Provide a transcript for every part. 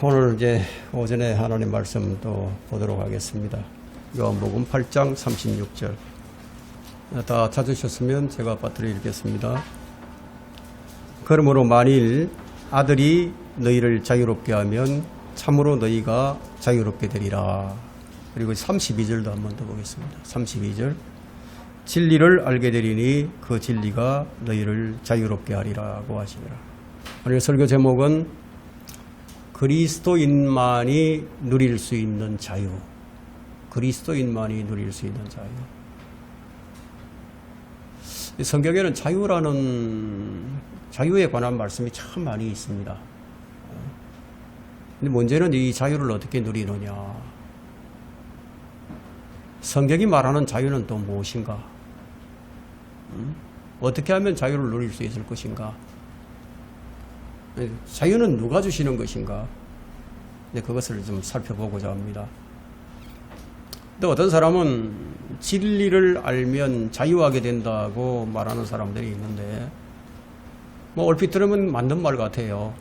오늘 이제 오전에 하나님 말씀 또 보도록 하겠습니다. 요한복음 8장 36절. 다 찾으셨으면 제가 빠뜨려 읽겠습니다. 그러므로 만일 아들이 너희를 자유롭게 하면 참으로 너희가 자유롭게 되리라. 그리고 32절도 한번 더 보겠습니다. 32절. 진리를 알게 되리니 그 진리가 너희를 자유롭게 하리라고 하시니라. 오늘 설교 제목은 그리스도인만이 누릴 수 있는 자유. 그리스도인만이 누릴 수 있는 자유. 성경에는 자유에 관한 말씀이 참 많이 있습니다. 근데 문제는 이 자유를 어떻게 누리느냐. 성경이 말하는 자유는 또 무엇인가? 어떻게 하면 자유를 누릴 수 있을 것인가? 자유는 누가 주시는 것인가? 그것을 좀 살펴보고자 합니다. 또 어떤 사람은 진리를 알면 자유하게 된다고 말하는 사람들이 있는데, 얼핏 들으면 맞는 말 같아요.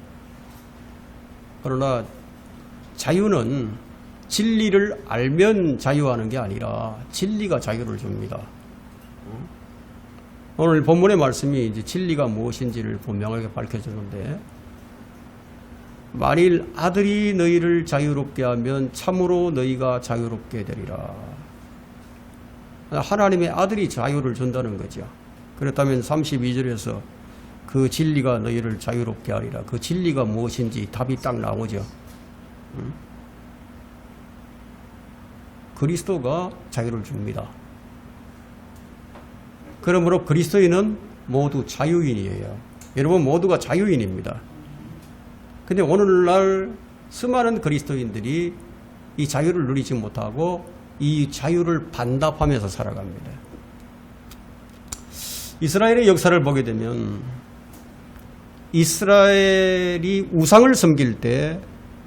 그러나 자유는 진리를 알면 자유하는 게 아니라 진리가 자유를 줍니다. 오늘 본문의 말씀이 이제 진리가 무엇인지를 분명하게 밝혀주는데, 만일 아들이 너희를 자유롭게 하면 참으로 너희가 자유롭게 되리라. 하나님의 아들이 자유를 준다는 거죠. 그렇다면 32절에서 그 진리가 너희를 자유롭게 하리라. 그 진리가 무엇인지 답이 딱 나오죠. 그리스도가 자유를 줍니다. 그러므로 그리스도인은 모두 자유인이에요. 여러분 모두가 자유인입니다. 근데 오늘날 수많은 그리스도인들이 이 자유를 누리지 못하고 이 자유를 반납하면서 살아갑니다. 이스라엘의 역사를 보게 되면 이스라엘이 우상을 섬길 때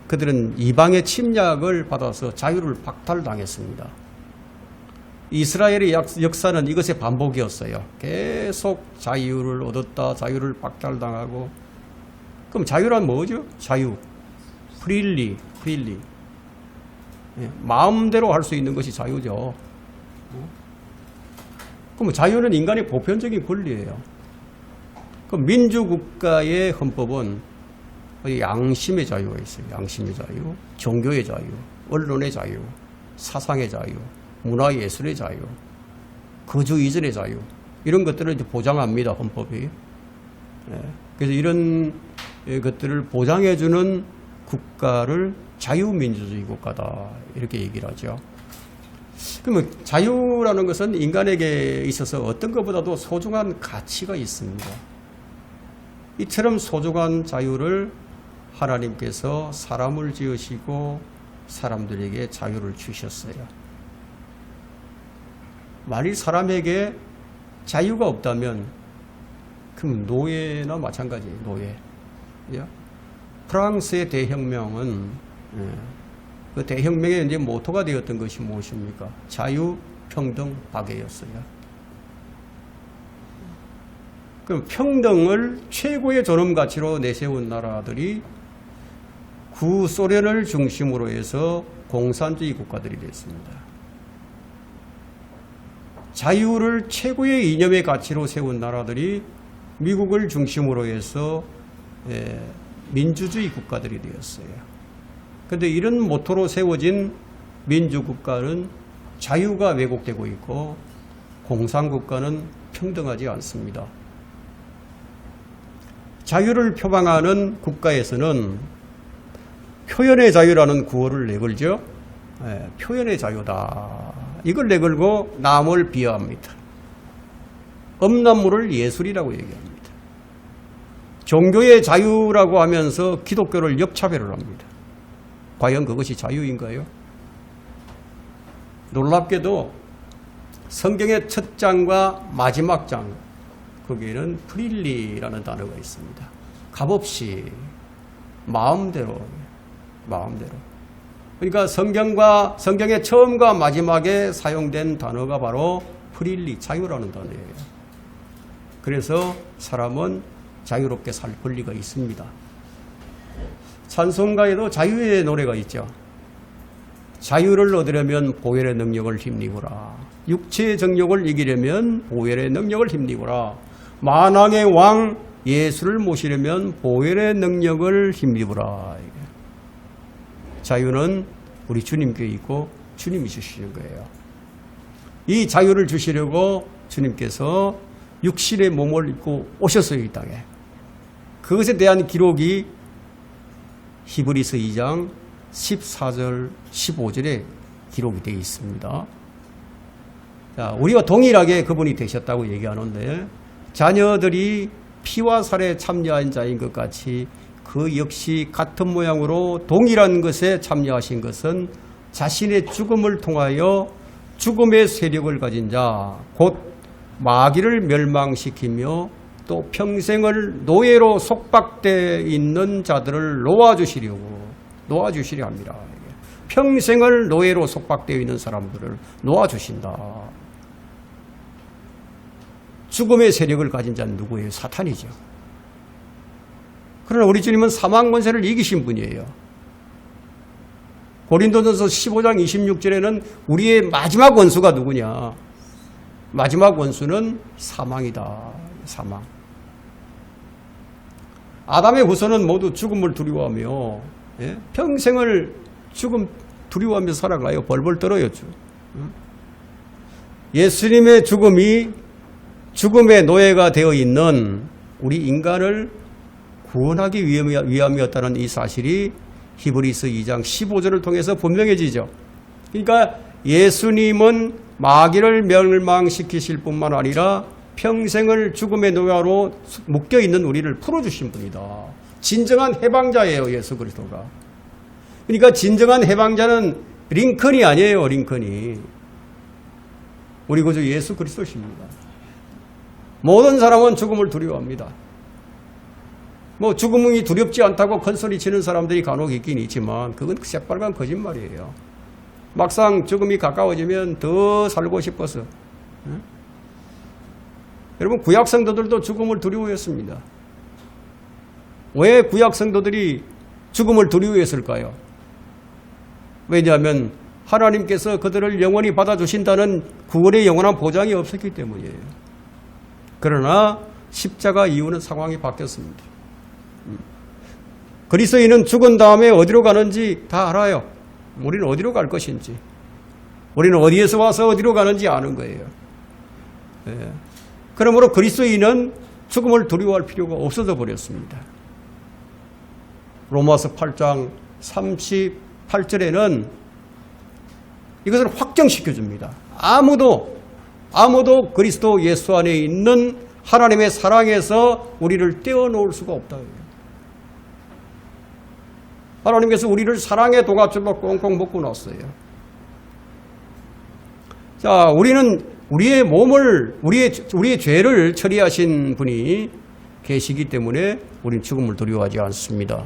그들은 이방의 침략을 받아서 자유를 박탈당했습니다. 이스라엘의 역사는 이것의 반복이었어요. 계속 자유를 얻었다, 자유를 박탈당하고. 그럼 자유란 뭐죠? 자유. 프릴리. 마음대로 할 수 있는 것이 자유죠. 그럼 자유는 인간의 보편적인 권리예요. 그럼 민주국가의 헌법은 양심의 자유가 있어요. 양심의 자유, 종교의 자유, 언론의 자유, 사상의 자유, 문화예술의 자유, 거주 이전의 자유, 이런 것들을 이제 보장합니다. 헌법이. 그래서 이런 것들을 보장해주는 국가를 자유민주주의 국가다, 이렇게 얘기를 하죠. 그러면 자유라는 것은 인간에게 있어서 어떤 것보다도 소중한 가치가 있습니다. 이처럼 소중한 자유를 하나님께서 사람을 지으시고 사람들에게 자유를 주셨어요. 만일 사람에게 자유가 없다면 그럼 노예나 마찬가지예요. 노예. 프랑스의 대혁명은 그 대혁명의 이제 모토가 되었던 것이 무엇입니까? 자유, 평등, 박애였어요. 그럼 평등을 최고의 존엄 가치로 내세운 나라들이 구소련을 중심으로 해서 공산주의 국가들이 됐습니다. 자유를 최고의 이념의 가치로 세운 나라들이 미국을 중심으로 해서 민주주의 국가들이 되었어요. 그런데 이런 모토로 세워진 민주국가는 자유가 왜곡되고 있고 공산국가는 평등하지 않습니다. 자유를 표방하는 국가에서는 표현의 자유라는 구호를 내걸죠. 표현의 자유다. 이걸 내걸고 남을 비하합니다. 음란물을 예술이라고 얘기합니다. 종교의 자유라고 하면서 기독교를 역차별을 합니다. 과연 그것이 자유인가요? 놀랍게도 성경의 첫 장과 마지막 장, 거기에는 프릴리라는 단어가 있습니다. 값없이, 마음대로. 그러니까 성경의 처음과 마지막에 사용된 단어가 바로 프릴리, 자유라는 단어예요. 그래서 사람은 자유롭게 살 권리가 있습니다. 찬송가에도 자유의 노래가 있죠. 자유를 얻으려면 보혈의 능력을 힘입으라. 육체의 정욕을 이기려면 보혈의 능력을 힘입으라. 만왕의 왕 예수를 모시려면 보혈의 능력을 힘입으라. 자유는 우리 주님께 있고 주님이 주시는 거예요. 이 자유를 주시려고 주님께서 육신의 몸을 입고 오셨어요, 이 땅에. 그것에 대한 기록이 히브리서 2장 14절, 15절에 기록이 되어 있습니다. 자, 우리와 동일하게 그분이 되셨다고 얘기하는데 자녀들이 피와 살에 참여한 자인 것 같이 그 역시 같은 모양으로 동일한 것에 참여하신 것은 자신의 죽음을 통하여 죽음의 세력을 가진 자, 곧 마귀를 멸망시키며 또 평생을 노예로 속박되어 있는 자들을 놓아주시려 합니다. 평생을 노예로 속박되어 있는 사람들을 놓아주신다. 죽음의 세력을 가진 자는 누구예요? 사탄이죠. 그러나 우리 주님은 사망 권세를 이기신 분이에요. 고린도전서 15장 26절에는 우리의 마지막 원수가 누구냐? 마지막 원수는 사망이다. 사망. 아담의 후손은 모두 죽음을 두려워하며 평생을 죽음 두려워하며 살아가요. 벌벌 떨어요. 예수님의 죽음이 죽음의 노예가 되어 있는 우리 인간을 구원하기 위함이었다는 이 사실이 히브리서 2장 15절을 통해서 분명해지죠. 그러니까 예수님은 마귀를 멸망시키실 뿐만 아니라 평생을 죽음의 노예로 묶여있는 우리를 풀어주신 분이다. 진정한 해방자예요, 예수 그리스도가. 그러니까 진정한 해방자는 링컨이 아니에요, 링컨이. 우리 구주 예수 그리스도십니다. 모든 사람은 죽음을 두려워합니다. 죽음이 두렵지 않다고 큰소리 치는 사람들이 간혹 있긴 있지만 그건 새빨간 거짓말이에요. 막상 죽음이 가까워지면 더 살고 싶어서. 여러분, 구약 성도들도 죽음을 두려워했습니다. 왜 구약 성도들이 죽음을 두려워했을까요? 왜냐하면 하나님께서 그들을 영원히 받아주신다는 구원의 영원한 보장이 없었기 때문이에요. 그러나 십자가 이후는 상황이 바뀌었습니다. 그리스도인은 죽은 다음에 어디로 가는지 다 알아요. 우리는 어디로 갈 것인지, 우리는 어디에서 와서 어디로 가는지 아는 거예요. 그러므로 그리스도인은 죽음을 두려워할 필요가 없어져 버렸습니다. 로마서 8장 38절에는 이것을 확정시켜줍니다. 아무도 그리스도 예수 안에 있는 하나님의 사랑에서 우리를 떼어놓을 수가 없다. 하나님께서 우리를 사랑의 동아줄로 꽁꽁 묶고 놨어요. 자, 우리는 우리의 몸을, 우리의 죄를 처리하신 분이 계시기 때문에 우리는 죽음을 두려워하지 않습니다.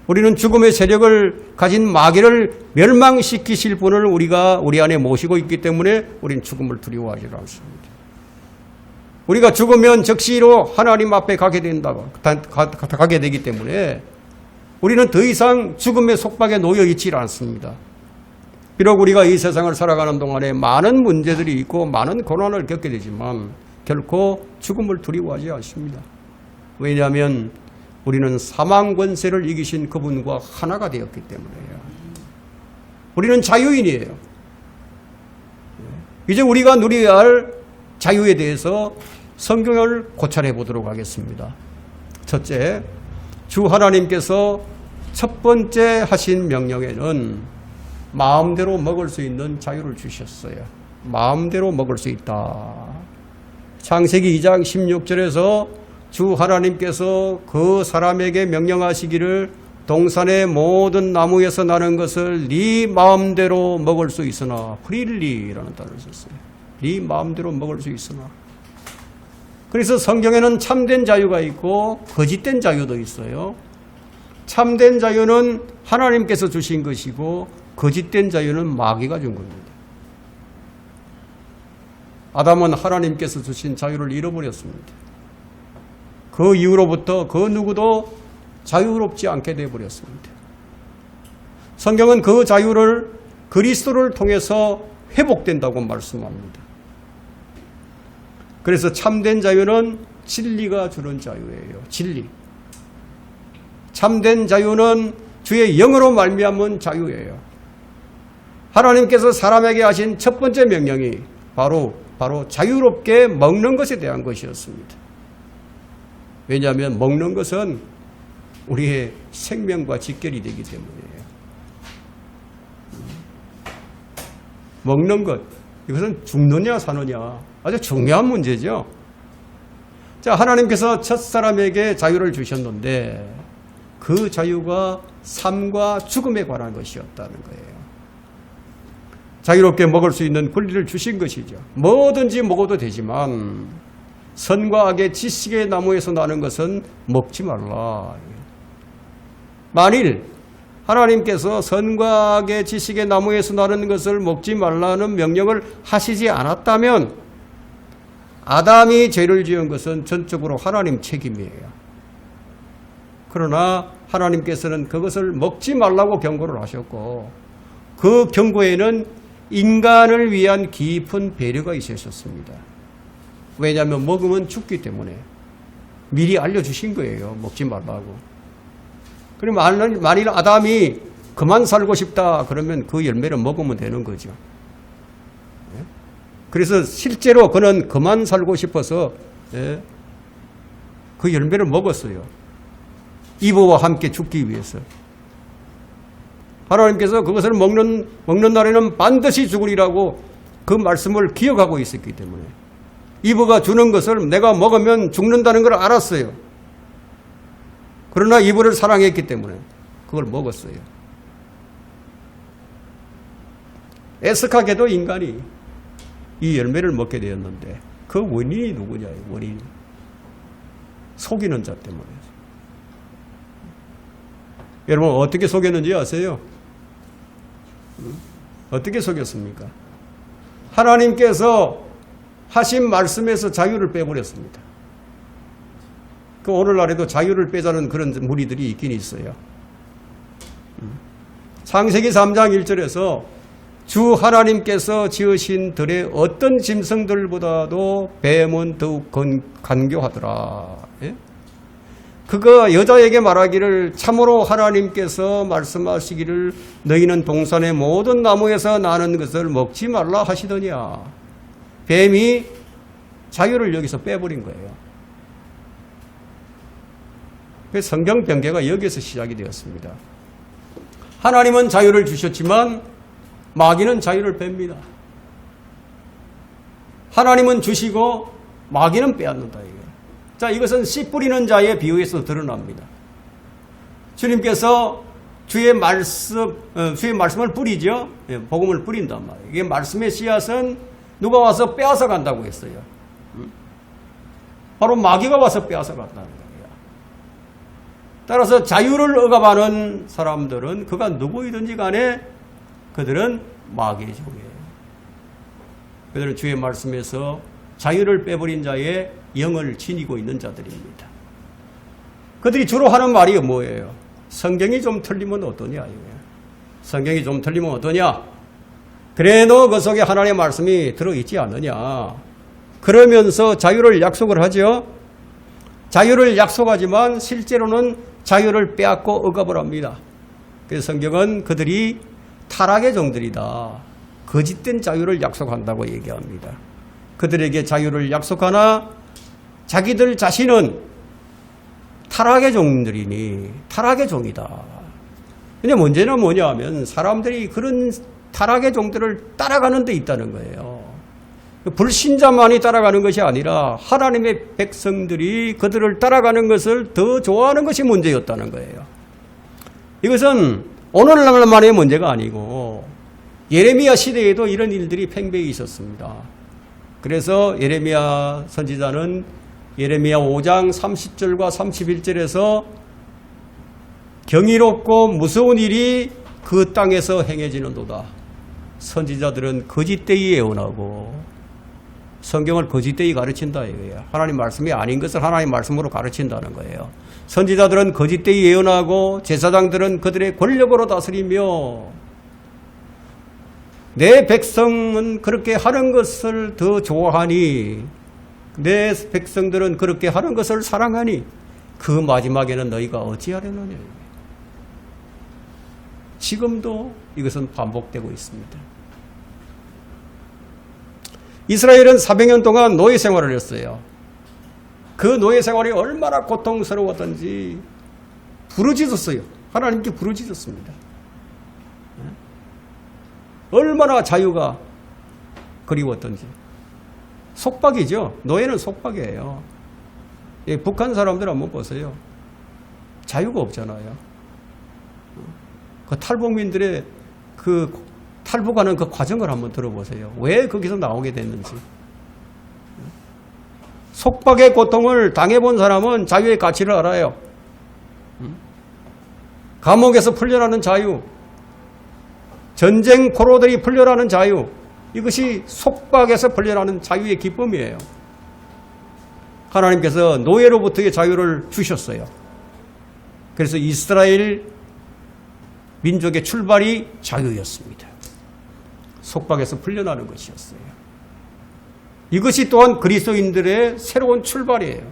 우리는 죽음의 세력을 가진 마귀를 멸망시키실 분을 우리가 우리 안에 모시고 있기 때문에 우리는 죽음을 두려워하지 않습니다. 우리가 죽으면 즉시로 하나님 앞에 가게 되기 때문에 우리는 더 이상 죽음의 속박에 놓여 있지 않습니다. 비록 우리가 이 세상을 살아가는 동안에 많은 문제들이 있고 많은 고난을 겪게 되지만 결코 죽음을 두려워하지 않습니다. 왜냐하면 우리는 사망 권세를 이기신 그분과 하나가 되었기 때문이에요. 우리는 자유인이에요. 이제 우리가 누려야 할 자유에 대해서 성경을 고찰해 보도록 하겠습니다. 첫째, 주 하나님께서 첫 번째 하신 명령에는 마음대로 먹을 수 있는 자유를 주셨어요. 마음대로 먹을 수 있다. 창세기 2장 16절에서 주 하나님께서 그 사람에게 명령하시기를 동산의 모든 나무에서 나는 것을 네 마음대로 먹을 수 있으나, 프릴리라는 단어를 썼어요. 네 마음대로 먹을 수 있으나. 그래서 성경에는 참된 자유가 있고 거짓된 자유도 있어요. 참된 자유는 하나님께서 주신 것이고 거짓된 자유는 마귀가 준 겁니다. 아담은 하나님께서 주신 자유를 잃어버렸습니다. 그 이후로부터 그 누구도 자유롭지 않게 되어버렸습니다. 성경은 그 자유를 그리스도를 통해서 회복된다고 말씀합니다. 그래서 참된 자유는 진리가 주는 자유예요. 진리. 참된 자유는 주의 영으로 말미암은 자유예요. 하나님께서 사람에게 하신 첫 번째 명령이 바로 자유롭게 먹는 것에 대한 것이었습니다. 왜냐하면 먹는 것은 우리의 생명과 직결이 되기 때문이에요. 먹는 것, 이것은 죽느냐 사느냐 아주 중요한 문제죠. 자, 하나님께서 첫사람에게 자유를 주셨는데 그 자유가 삶과 죽음에 관한 것이었다는 거예요. 자유롭게 먹을 수 있는 권리를 주신 것이죠. 뭐든지 먹어도 되지만 선과 악의 지식의 나무에서 나는 것은 먹지 말라. 만일 하나님께서 선과 악의 지식의 나무에서 나는 것을 먹지 말라는 명령을 하시지 않았다면 아담이 죄를 지은 것은 전적으로 하나님 책임이에요. 그러나 하나님께서는 그것을 먹지 말라고 경고를 하셨고 그 경고에는 인간을 위한 깊은 배려가 있으셨습니다. 왜냐하면 먹으면 죽기 때문에 미리 알려주신 거예요. 먹지 말라고. 그럼 만일 아담이 그만 살고 싶다 그러면 그 열매를 먹으면 되는 거죠. 그래서 실제로 그는 그만 살고 싶어서 그 열매를 먹었어요. 이브와 함께 죽기 위해서. 하나님께서 그것을 먹는 날에는 반드시 죽으리라고 그 말씀을 기억하고 있었기 때문에 이브가 주는 것을 내가 먹으면 죽는다는 걸 알았어요. 그러나 이브를 사랑했기 때문에 그걸 먹었어요. 애석하게도 인간이 이 열매를 먹게 되었는데 그 원인이 누구냐? 원인이 속이는 자 때문에. 여러분 어떻게 속였는지 아세요? 어떻게 속였습니까? 하나님께서 하신 말씀에서 자유를 빼버렸습니다. 그 오늘날에도 자유를 빼자는 그런 무리들이 있긴 있어요. 창세기 3장 1절에서 주 하나님께서 지으신 들의 어떤 짐승들보다도 뱀은 더욱 간교하더라. 예? 그가 여자에게 말하기를 참으로 하나님께서 말씀하시기를 너희는 동산의 모든 나무에서 나는 것을 먹지 말라 하시더냐. 뱀이 자유를 여기서 빼버린 거예요. 그래서 성경 변개가 여기서 시작이 되었습니다. 하나님은 자유를 주셨지만 마귀는 자유를 뺍니다. 하나님은 주시고 마귀는 빼앗는다. 자, 이것은 씨 뿌리는 자의 비유에서 드러납니다. 주님께서 주의 말씀을 뿌리죠. 복음을 뿌린단 말이에요. 이게 말씀의 씨앗은 누가 와서 빼앗아 간다고 했어요. 바로 마귀가 와서 빼앗아 간다는 거예요. 따라서 자유를 억압하는 사람들은 그가 누구이든지 간에 그들은 마귀의 종이에요. 그들은 주의 말씀에서 자유를 빼버린 자의 영을 지니고 있는 자들입니다. 그들이 주로 하는 말이 뭐예요? 성경이 좀 틀리면 어떠냐? 성경이 좀 틀리면 어떠냐? 그래 너 그 속에 하나님의 말씀이 들어있지 않느냐? 그러면서 자유를 약속을 하죠. 자유를 약속하지만 실제로는 자유를 빼앗고 억압을 합니다. 그래서 성경은 그들이 타락의 종들이다. 거짓된 자유를 약속한다고 얘기합니다. 그들에게 자유를 약속하나 자기들 자신은 타락의 종들이니 타락의 종이다. 근데 문제는 뭐냐 하면 사람들이 그런 타락의 종들을 따라가는 데 있다는 거예요. 불신자만이 따라가는 것이 아니라 하나님의 백성들이 그들을 따라가는 것을 더 좋아하는 것이 문제였다는 거예요. 이것은 오늘날만의 문제가 아니고 예레미야 시대에도 이런 일들이 팽배히 있었습니다. 그래서 예레미야 선지자는 예레미야 5장 30절과 31절에서 경이롭고 무서운 일이 그 땅에서 행해지는도다. 선지자들은 거짓되이 예언하고 성경을 거짓되이 가르친다 이거예요. 하나님 말씀이 아닌 것을 하나님 말씀으로 가르친다는 거예요. 선지자들은 거짓되이 예언하고 제사장들은 그들의 권력으로 다스리며 내 백성은 그렇게 하는 것을 더 좋아하니 내 백성들은 그렇게 하는 것을 사랑하니 그 마지막에는 너희가 어찌하려느냐. 지금도 이것은 반복되고 있습니다. 이스라엘은 400년 동안 노예 생활을 했어요. 그 노예 생활이 얼마나 고통스러웠던지 부르짖었어요. 하나님께 부르짖었습니다. 얼마나 자유가 그리웠던지. 속박이죠. 노예는 속박이에요. 북한 사람들 한번 보세요. 자유가 없잖아요. 그 탈북민들의 그 탈북하는 그 과정을 한번 들어보세요. 왜 거기서 나오게 됐는지. 속박의 고통을 당해본 사람은 자유의 가치를 알아요. 감옥에서 풀려나는 자유, 전쟁 포로들이 풀려나는 자유, 이것이 속박에서 풀려나는 자유의 기쁨이에요. 하나님께서 노예로부터의 자유를 주셨어요. 그래서 이스라엘 민족의 출발이 자유였습니다. 속박에서 풀려나는 것이었어요. 이것이 또한 그리스도인들의 새로운 출발이에요.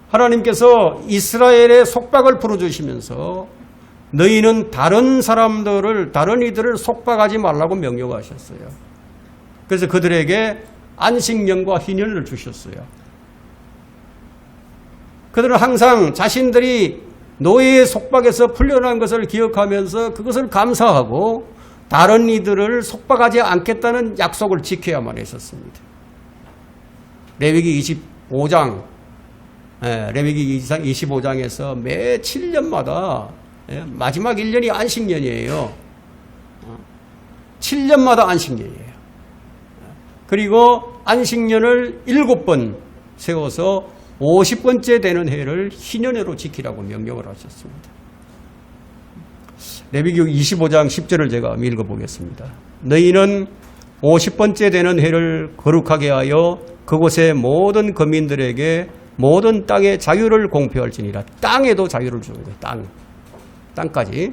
하나님께서 이스라엘의 속박을 풀어주시면서 너희는 다른 사람들을, 다른 이들을 속박하지 말라고 명령하셨어요. 그래서 그들에게 안식년과 희년을 주셨어요. 그들은 항상 자신들이 노예의 속박에서 풀려난 것을 기억하면서 그것을 감사하고 다른 이들을 속박하지 않겠다는 약속을 지켜야만 했었습니다. 레위기 25장, 레위기 25장에서 매 7년마다 마지막 1년이 안식년이에요. 7년마다 안식년이에요. 그리고 안식년을 7번 세워서 50번째 되는 해를 희년해로 지키라고 명령을 하셨습니다. 레위기 25장 10절을 제가 읽어보겠습니다. 너희는 50번째 되는 해를 거룩하게 하여 그곳의 모든 거민들에게 모든 땅의 자유를 공표할지니라. 땅에도 자유를 주는 거예요. 땅까지.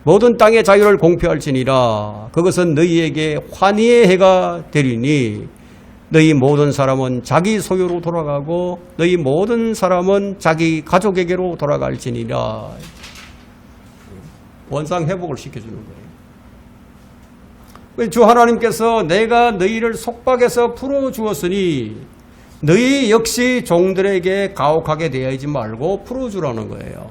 모든 땅의 자유를 공표할지니라. 그것은 너희에게 환희의 해가 되리니 너희 모든 사람은 자기 소유로 돌아가고 너희 모든 사람은 자기 가족에게로 돌아갈지니라. 원상 회복을 시켜주는 거예요. 주 하나님께서 내가 너희를 속박에서 풀어주었으니 너희 역시 종들에게 가혹하게 대하지 말고 풀어주라는 거예요.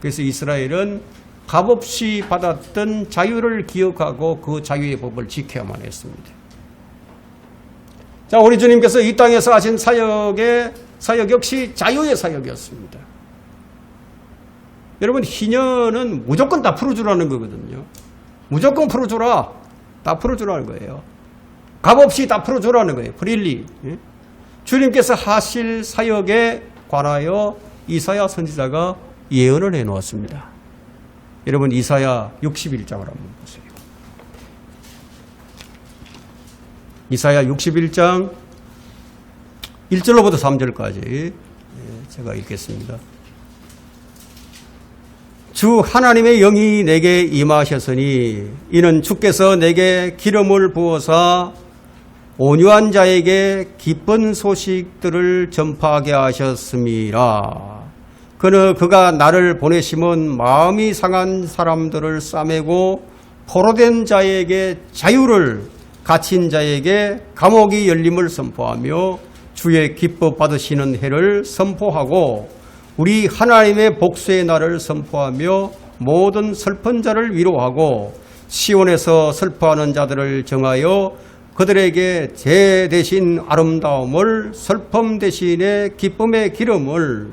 그래서 이스라엘은 값없이 받았던 자유를 기억하고 그 자유의 법을 지켜야만 했습니다. 자, 우리 주님께서 이 땅에서 하신 사역 역시 자유의 사역이었습니다. 여러분, 희년은 무조건 다 풀어주라는 거거든요. 무조건 풀어주라. 다 풀어주라는 거예요. 값없이 다 풀어주라는 거예요. 프릴리. 주님께서 하실 사역에 관하여 이사야 선지자가 예언을 해놓았습니다. 여러분, 이사야 61장을 한번 보세요. 이사야 61장 1절로부터 3절까지 제가 읽겠습니다. 주 하나님의 영이 내게 임하셨으니 이는 주께서 내게 기름을 부어사 온유한 자에게 기쁜 소식들을 전파하게 하셨음이라. 그가 나를 보내심은 마음이 상한 사람들을 싸매고 포로된 자에게 자유를, 갇힌 자에게 감옥이 열림을 선포하며 주의 기뻐 받으시는 해를 선포하고 우리 하나님의 복수의 날을 선포하며 모든 슬픈 자를 위로하고 시온에서 슬퍼하는 자들을 정하여 그들에게 제 대신 아름다움을, 슬픔 대신에 기쁨의 기름을,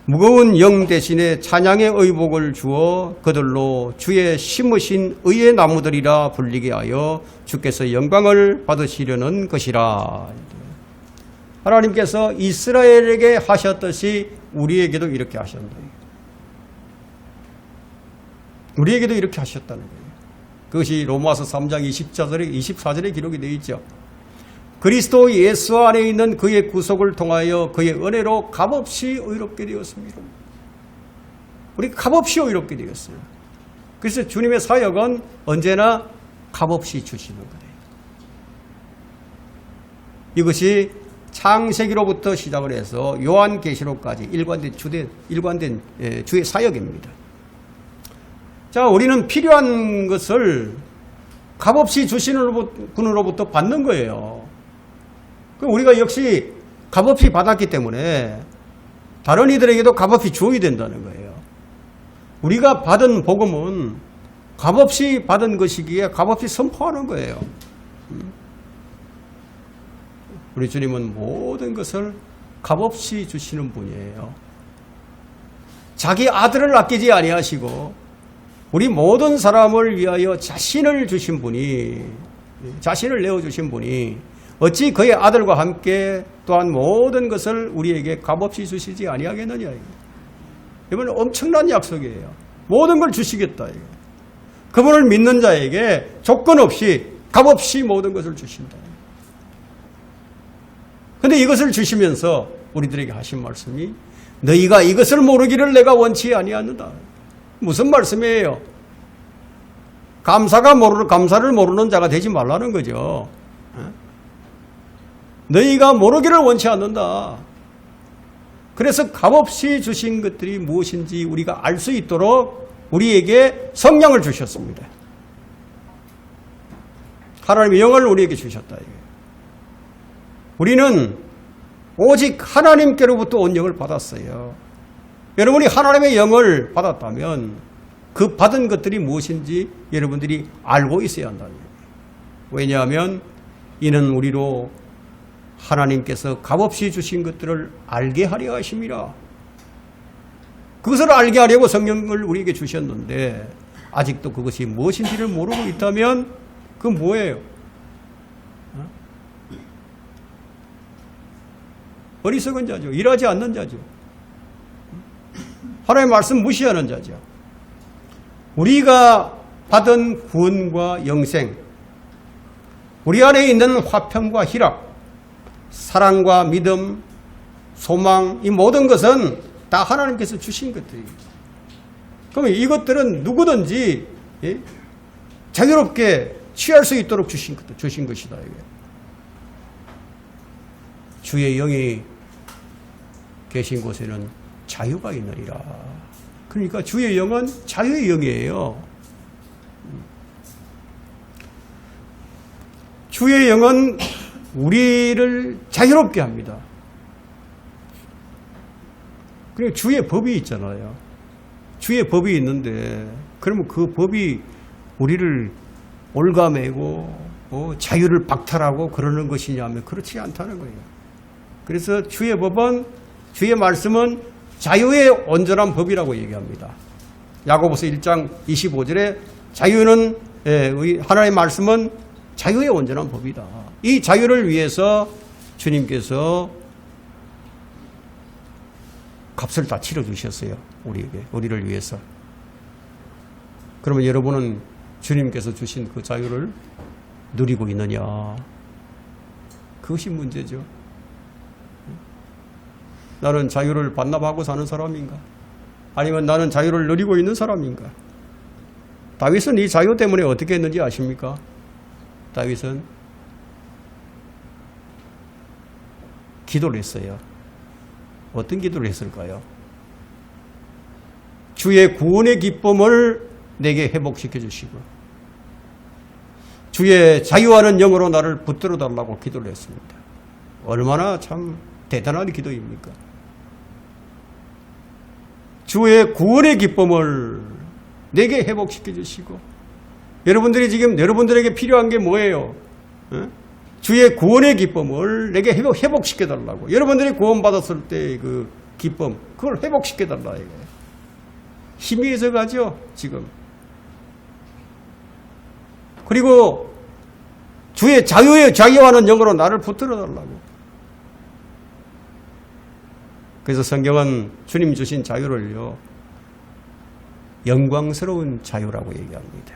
무거운 영 대신에 찬양의 의복을 주어 그들로 주의 심으신 의의 나무들이라 불리게 하여 주께서 영광을 받으시려는 것이라. 하나님께서 이스라엘에게 하셨듯이 우리에게도 이렇게 하셨는 거예요. 우리에게도 이렇게 하셨다는 거예요. 그것이 로마서 3장 24절에 기록이 되어 있죠. 그리스도 예수 안에 있는 그의 구속을 통하여 그의 은혜로 값없이 의롭게 되었습니다. 우리 값없이 의롭게 되었어요. 그래서 주님의 사역은 언제나 값없이 주시는 거예요. 이것이 창세기로부터 시작을 해서 요한계시록까지 일관된 주의 사역입니다. 자, 우리는 필요한 것을 값없이 주시는 분으로부터 받는 거예요. 우리가 역시 값없이 받았기 때문에 다른 이들에게도 값없이 주어야 된다는 거예요. 우리가 받은 복음은 값없이 받은 것이기에 값없이 선포하는 거예요. 우리 주님은 모든 것을 값없이 주시는 분이에요. 자기 아들을 아끼지 아니하시고 우리 모든 사람을 위하여 자신을 주신 분이, 자신을 내어주신 분이 어찌 그의 아들과 함께 또한 모든 것을 우리에게 값없이 주시지 아니하겠느냐. 이건 엄청난 약속이에요. 모든 걸 주시겠다. 그분을 믿는 자에게 조건 없이 값없이 모든 것을 주신다. 그런데 이것을 주시면서 우리들에게 하신 말씀이 너희가 이것을 모르기를 내가 원치 아니하는다. 무슨 말씀이에요? 감사를 모르는 자가 되지 말라는 거죠. 너희가 모르기를 원치 않는다. 그래서 값없이 주신 것들이 무엇인지 우리가 알 수 있도록 우리에게 성령을 주셨습니다. 하나님의 영을 우리에게 주셨다. 우리는 오직 하나님께로부터 온 영을 받았어요. 여러분이 하나님의 영을 받았다면 그 받은 것들이 무엇인지 여러분들이 알고 있어야 한다는 거예요. 왜냐하면 이는 우리로 하나님께서 값없이 주신 것들을 알게 하려 하심이라. 그것을 알게 하려고 성령을 우리에게 주셨는데 아직도 그것이 무엇인지를 모르고 있다면 그건 뭐예요? 어리석은 자죠. 일하지 않는 자죠. 하나님의 말씀 무시하는 자죠. 우리가 받은 구원과 영생, 우리 안에 있는 화평과 희락, 사랑과 믿음, 소망, 이 모든 것은 다 하나님께서 주신 것들입니다. 그러면 이것들은 누구든지 자유롭게 취할 수 있도록 주신 것이다. 주의 영이 계신 곳에는 자유가 있느니라. 그러니까 주의 영은 자유의 영이에요. 주의 영은 우리를 자유롭게 합니다. 그리고 주의 법이 있잖아요. 주의 법이 있는데 그러면 그 법이 우리를 올가매고 자유를 박탈하고 그러는 것이냐면 그렇지 않다는 거예요. 그래서 주의 법은, 주의 말씀은 자유의 온전한 법이라고 얘기합니다. 야고보서 1장 25절에 자유는, 하나님의 말씀은 자유의 온전한 법이다. 이 자유를 위해서 주님께서 값을 다 치러주셨어요. 우리를 위해서. 그러면 여러분은 주님께서 주신 그 자유를 누리고 있느냐? 그것이 문제죠. 나는 자유를 반납하고 사는 사람인가? 아니면 나는 자유를 누리고 있는 사람인가? 다윗은 이 자유 때문에 어떻게 했는지 아십니까? 다윗은 기도를 했어요. 어떤 기도를 했을까요? 주의 구원의 기쁨을 내게 회복시켜 주시고 주의 자유하는 영으로 나를 붙들어 달라고 기도를 했습니다. 얼마나 참 대단한 기도입니까? 주의 구원의 기쁨을 내게 회복시켜 주시고 여러분들이 지금 여러분들에게 필요한 게 뭐예요? 주의 구원의 기쁨을 내게 회복시켜 달라고. 여러분들이 구원받았을 때 그 기쁨, 그걸 회복시켜 달라 이거예요. 희미해져 가죠, 지금. 그리고 주의 자유하는 영으로 나를 붙들어 달라고. 그래서 성경은 주님 주신 자유를요, 영광스러운 자유라고 얘기합니다.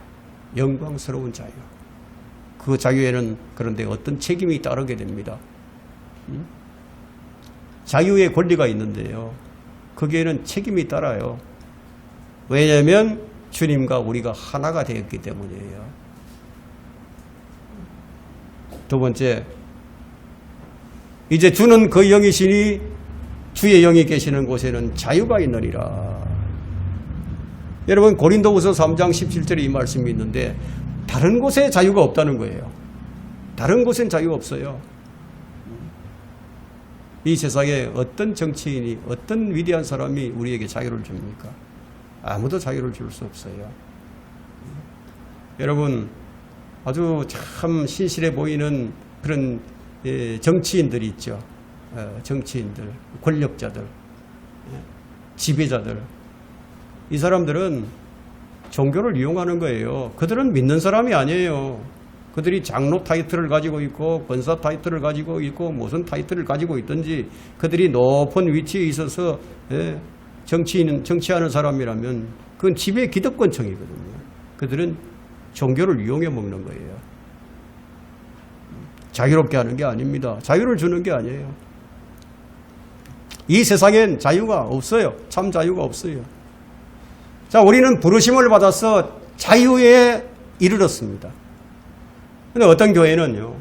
영광스러운 자유. 그 자유에는 그런데 어떤 책임이 따르게 됩니다. 자유의 권리가 있는데요. 거기에는 책임이 따라요. 왜냐하면 주님과 우리가 하나가 되었기 때문이에요. 두 번째, 이제 주는 그 영이시니 주의 영이 계시는 곳에는 자유가 있느니라. 여러분, 고린도후서 3장 17절에 이 말씀이 있는데 다른 곳에 자유가 없다는 거예요. 다른 곳엔 자유가 없어요. 이 세상에 어떤 정치인이, 어떤 위대한 사람이 우리에게 자유를 줍니까? 아무도 자유를 줄 수 없어요. 여러분, 아주 참 신실해 보이는 그런 정치인들이 있죠. 정치인들, 권력자들, 지배자들. 이 사람들은 종교를 이용하는 거예요. 그들은 믿는 사람이 아니에요. 그들이 장로 타이틀을 가지고 있고 권사 타이틀을 가지고 있고 무슨 타이틀을 가지고 있든지 그들이 높은 위치에 있어서 정치하는 사람이라면 그건 지배 기득권층이거든요. 그들은 종교를 이용해 먹는 거예요. 자유롭게 하는 게 아닙니다. 자유를 주는 게 아니에요. 이 세상엔 자유가 없어요. 참 자유가 없어요. 자, 우리는 부르심을 받아서 자유에 이르렀습니다. 근데 어떤 교회는요,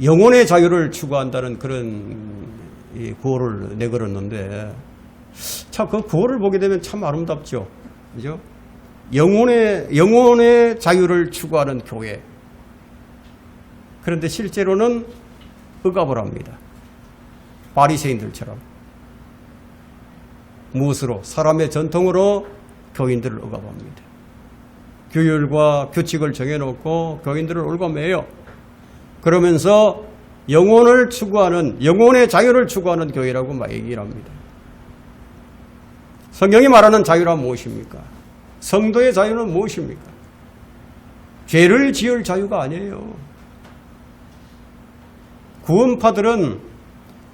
영혼의 자유를 추구한다는 그런 구호를 내걸었는데, 참, 그 구호를 보게 되면 참 아름답죠. 그죠? 영혼의 자유를 추구하는 교회. 그런데 실제로는 억압을 합니다. 바리새인들처럼. 무엇으로? 사람의 전통으로 교인들을 억압합니다. 규율과 규칙을 정해놓고 교인들을 올가매요. 그러면서 영혼을 추구하는, 영혼의 자유를 추구하는 교회라고 막 얘기를 합니다. 성경이 말하는 자유란 무엇입니까? 성도의 자유는 무엇입니까? 죄를 지을 자유가 아니에요.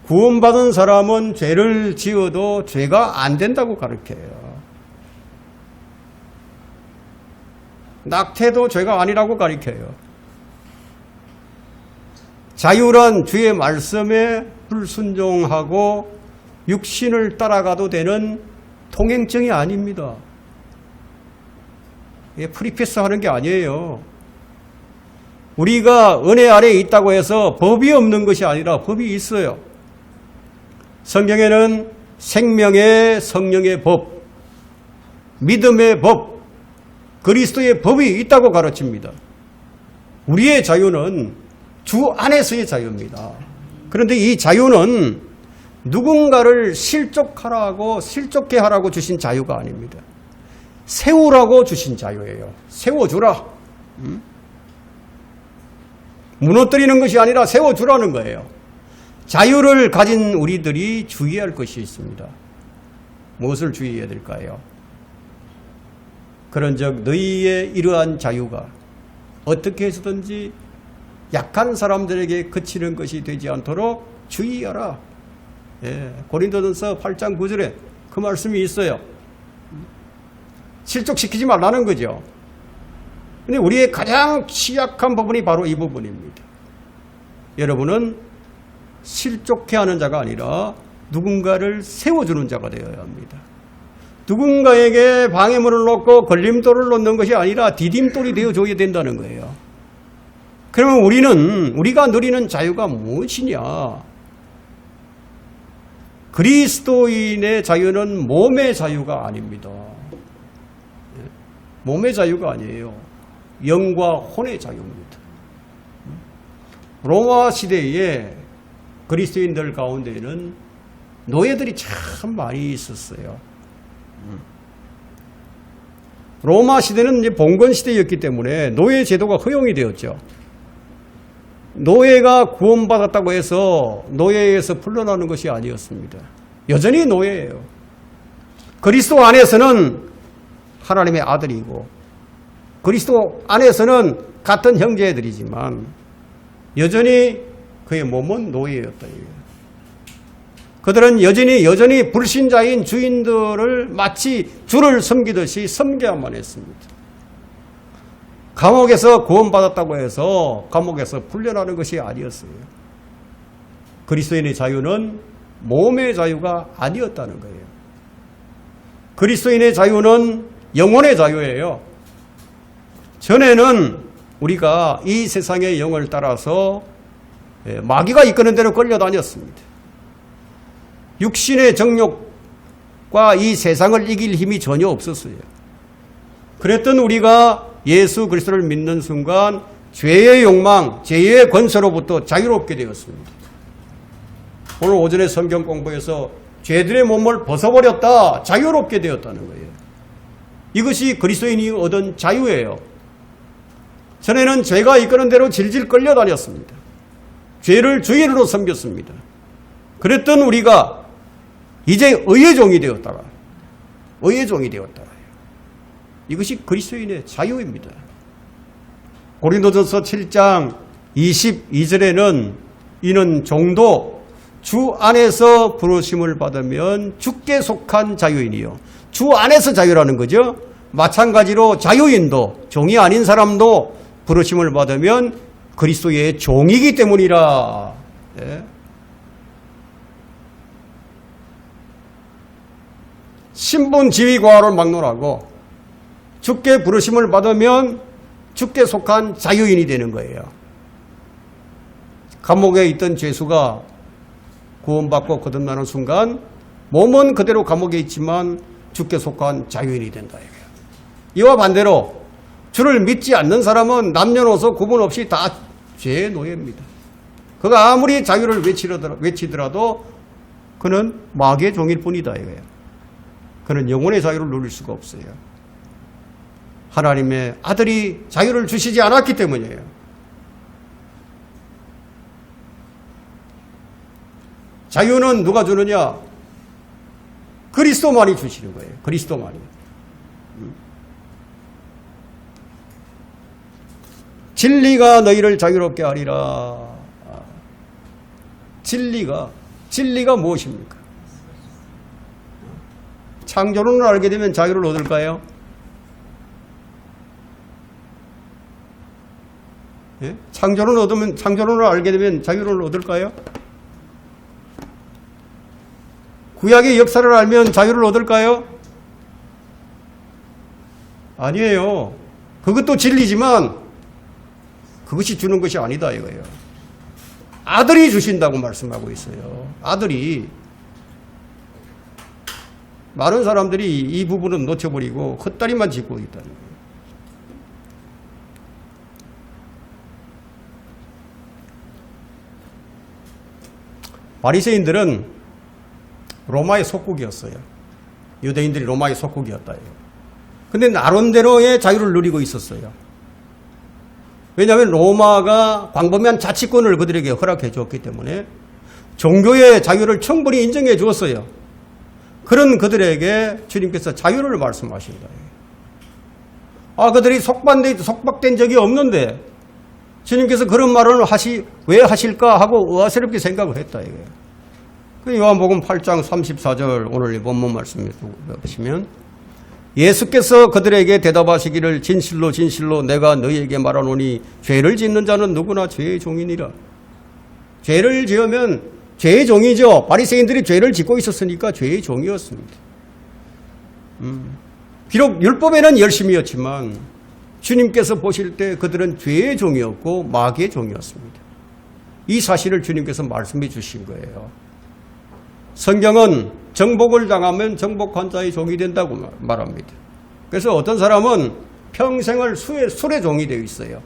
구원받은 사람은 죄를 지어도 죄가 안 된다고 가르쳐요. 낙태도 죄가 아니라고 가르쳐요. 자유란 주의 말씀에 불순종하고 육신을 따라가도 되는 통행증이 아닙니다. 이게 프리패스 하는 게 아니에요. 우리가 은혜 아래에 있다고 해서 법이 없는 것이 아니라 법이 있어요. 성경에는 생명의 성령의 법, 믿음의 법, 그리스도의 법이 있다고 가르칩니다. 우리의 자유는 주 안에서의 자유입니다. 그런데 이 자유는 누군가를 실족하라고, 실족해 하라고 주신 자유가 아닙니다. 세우라고 주신 자유예요. 세워주라. 무너뜨리는 것이 아니라 세워주라는 거예요. 자유를 가진 우리들이 주의할 것이 있습니다. 무엇을 주의해야 될까요? 그런즉 너희의 이러한 자유가 어떻게 해서든지 약한 사람들에게 그치는 것이 되지 않도록 주의하라. 고린도전서 8장 9절에 그 말씀이 있어요. 실족시키지 말라는 거죠. 근데 우리의 가장 취약한 부분이 바로 이 부분입니다. 여러분은 실족해 하는 자가 아니라 누군가를 세워주는 자가 되어야 합니다. 누군가에게 방해물을 놓고 걸림돌을 놓는 것이 아니라 디딤돌이 되어줘야 된다는 거예요. 그러면 우리가 누리는 자유가 무엇이냐? 그리스도인의 자유는 몸의 자유가 아닙니다. 몸의 자유가 아니에요. 영과 혼의 자유입니다. 로마 시대에 그리스도인들 가운데에는 노예들이 참 많이 있었어요. 로마 시대는 이제 봉건 시대였기 때문에 노예 제도가 허용이 되었죠. 노예가 구원받았다고 해서 노예에서 풀려나는 것이 아니었습니다. 여전히 노예예요. 그리스도 안에서는 하나님의 아들이고 그리스도 안에서는 같은 형제들이지만 여전히 그의 몸은 노예였다. 그들은 여전히 불신자인 주인들을 마치 주를 섬기듯이 섬겨야만 했습니다. 감옥에서 구원받았다고 해서 감옥에서 풀려나는 것이 아니었어요. 그리스도인의 자유는 몸의 자유가 아니었다는 거예요. 그리스도인의 자유는 영혼의 자유예요. 전에는 우리가 이 세상의 영을 따라서 마귀가 이끄는 대로 끌려다녔습니다. 육신의 정욕과 이 세상을 이길 힘이 전혀 없었어요. 그랬던 우리가 예수 그리스도를 믿는 순간 죄의 욕망, 죄의 권세로부터 자유롭게 되었습니다. 오늘 오전에 성경 공부에서 죄들의 몸을 벗어버렸다, 자유롭게 되었다는 거예요. 이것이 그리스도인이 얻은 자유예요. 전에는 죄가 이끄는 대로 질질 끌려다녔습니다. 죄를 주인으로 섬겼습니다. 그랬던 우리가 이제 의의 종이 되었다가 의의 종이 되었다. 이것이 그리스도인의 자유입니다. 고린도전서 7장 22절에는 이는 종도 주 안에서 부르심을 받으면 주께 속한 자유인이요. 주 안에서 자유라는 거죠. 마찬가지로 자유인도 종이 아닌 사람도 부르심을 받으면 그리스도의 종이기 때문이라. 네. 신분 지위 과를 막론하고 주께 부르심을 받으면 주께 속한 자유인이 되는 거예요. 감옥에 있던 죄수가 구원받고 거듭나는 순간 몸은 그대로 감옥에 있지만 주께 속한 자유인이 된다. 이와 반대로 주를 믿지 않는 사람은 남녀노소 구분 없이 다 죄의 노예입니다. 그가 아무리 자유를 외치더라도 그는 마귀의 종일 뿐이다. 이거예요. 그는 영혼의 자유를 누릴 수가 없어요. 하나님의 아들이 자유를 주시지 않았기 때문이에요. 자유는 누가 주느냐? 그리스도만이 주시는 거예요. 그리스도만이. 진리가 너희를 자유롭게 하리라. 진리가 무엇입니까? 창조론을 알게 되면 자유를 얻을까요? 예? 창조론을 알게 되면 자유를 얻을까요? 구약의 역사를 알면 자유를 얻을까요? 아니에요. 그것도 진리지만 그것이 주는 것이 아니다 이거예요. 아들이 주신다고 말씀하고 있어요. 아들이. 많은 사람들이 이 부분은 놓쳐버리고 헛다리만 짚고 있다는 거예요. 바리새인들은 로마의 속국이었어요. 유대인들이 로마의 속국이었다. 근데 나름대로의 자유를 누리고 있었어요. 왜냐하면 로마가 광범위한 자치권을 그들에게 허락해 주었기 때문에 종교의 자유를 충분히 인정해 주었어요. 그런 그들에게 주님께서 자유를 말씀하신다. 그들이 속박된 적이 없는데 주님께서 그런 말을 왜 하실까 하고 의아스럽게 생각을 했다. 이거예요. 요한복음 8장 34절 오늘 본문 말씀에 보시면 예수께서 그들에게 대답하시기를 진실로 진실로 내가 너희에게 말하노니 죄를 짓는 자는 누구나 죄의 종이니라. 죄를 지으면 죄의 종이죠. 바리새인들이 죄를 짓고 있었으니까 죄의 종이었습니다. 비록 율법에는 열심이었지만 주님께서 보실 때 그들은 죄의 종이었고 마귀의 종이었습니다. 이 사실을 주님께서 말씀해 주신 거예요. 성경은 정복을 당하면 정복한 자의 종이 된다고 말합니다. 그래서 어떤 사람은 평생을 술의 종이 되어 있어요.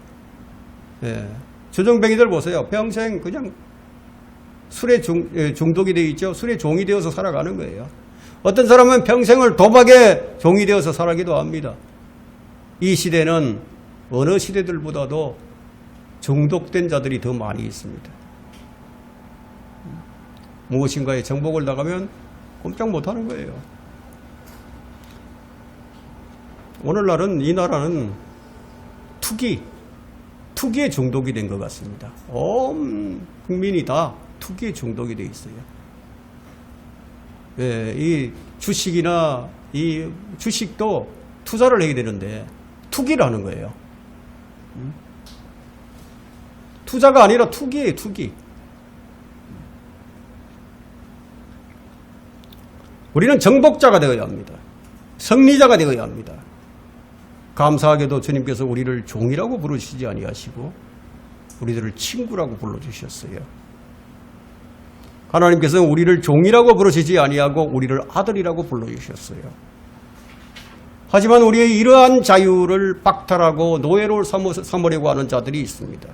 예. 주정뱅이들 보세요. 평생 그냥 술에 중독이 되어 있죠. 술의 종이 되어서 살아가는 거예요. 어떤 사람은 평생을 도박의 종이 되어서 살아기도 합니다. 이 시대는 어느 시대들보다도 중독된 자들이 더 많이 있습니다. 무엇인가에 정복을 나가면 꼼짝 못하는 거예요. 오늘날은 이 나라는 투기에 중독이 된 것 같습니다. 온 국민이 다 투기에 중독이 되어 있어요. 예, 이 주식이나 이 주식도 투자를 해야 되는데 투기를 하는 거예요. 투자가 아니라 투기예요, 투기. 우리는 정복자가 되어야 합니다. 승리자가 되어야 합니다. 감사하게도 주님께서 우리를 종이라고 부르시지 아니하시고 우리들을 친구라고 불러주셨어요. 하나님께서는 우리를 종이라고 부르시지 아니하고 우리를 아들이라고 불러주셨어요. 하지만 우리의 이러한 자유를 박탈하고 노예로 삼으려고 하는 자들이 있습니다.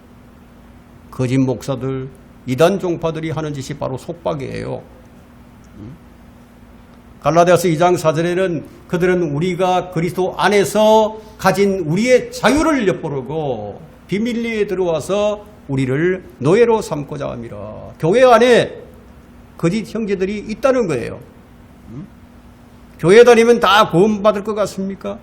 거짓 목사들, 이단 종파들이 하는 짓이 바로 속박이에요. 갈라디아서 2장 4절에는 그들은 우리가 그리스도 안에서 가진 우리의 자유를 엿보르고 비밀리에 들어와서 우리를 노예로 삼고자 함이라. 교회 안에 거짓 형제들이 있다는 거예요. 교회 다니면 다 구원받을 것 같습니까?